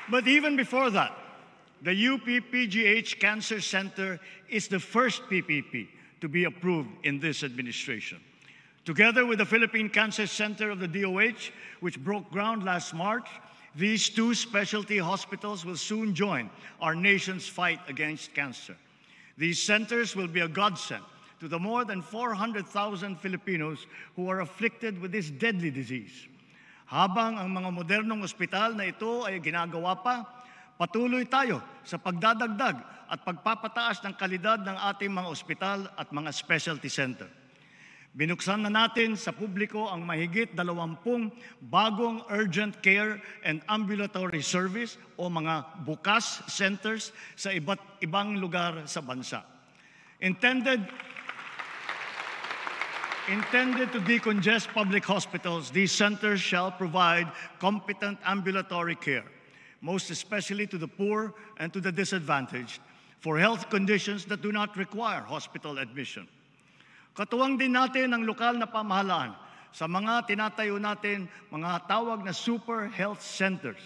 But even before that, the UP-PGH Cancer Center is the first PPP to be approved in this administration. Together with the Philippine Cancer Center of the DOH, which broke ground last March, these two specialty hospitals will soon join our nation's fight against cancer. These centers will be a godsend to the more than 400,000 Filipinos who are afflicted with this deadly disease. Habang ang mga modernong ospital na ito ay ginagawa pa, patuloy tayo sa pagdadagdag at pagpapataas ng kalidad ng ating mga ospital at mga specialty center. Binuksan na natin sa publiko ang mahigit 20 bagong urgent care and ambulatory service o mga bukas centers sa iba't ibang lugar sa bansa. Intended to decongest public hospitals, these centers shall provide competent ambulatory care, most especially to the poor and to the disadvantaged, for health conditions that do not require hospital admission. Katuwang din natin ang lokal na pamahalaan sa mga tinatayo natin mga tawag na super health centers.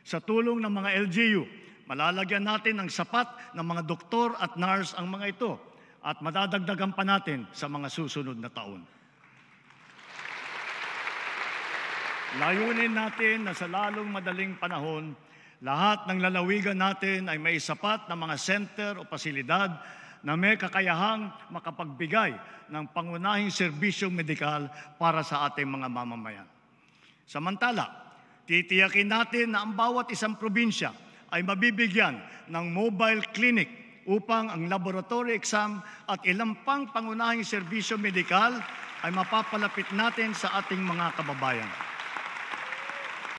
Sa tulong ng mga LGU, malalagyan natin ng sapat na mga doktor at nurse ang mga ito at madadagdagan pa natin sa mga susunod na taon. Layunin natin na sa lalong madaling panahon, lahat ng lalawigan natin ay may sapat na mga center o pasilidad na may kakayahang makapagbigay ng pangunahing serbisyong medikal para sa ating mga mamamayan. Samantala, titiyakin natin na ang bawat isang probinsya ay mabibigyan ng mobile clinic upang ang laboratory exam at ilang pang pangunahing serbisyo medikal ay mapapalapit natin sa ating mga kababayan.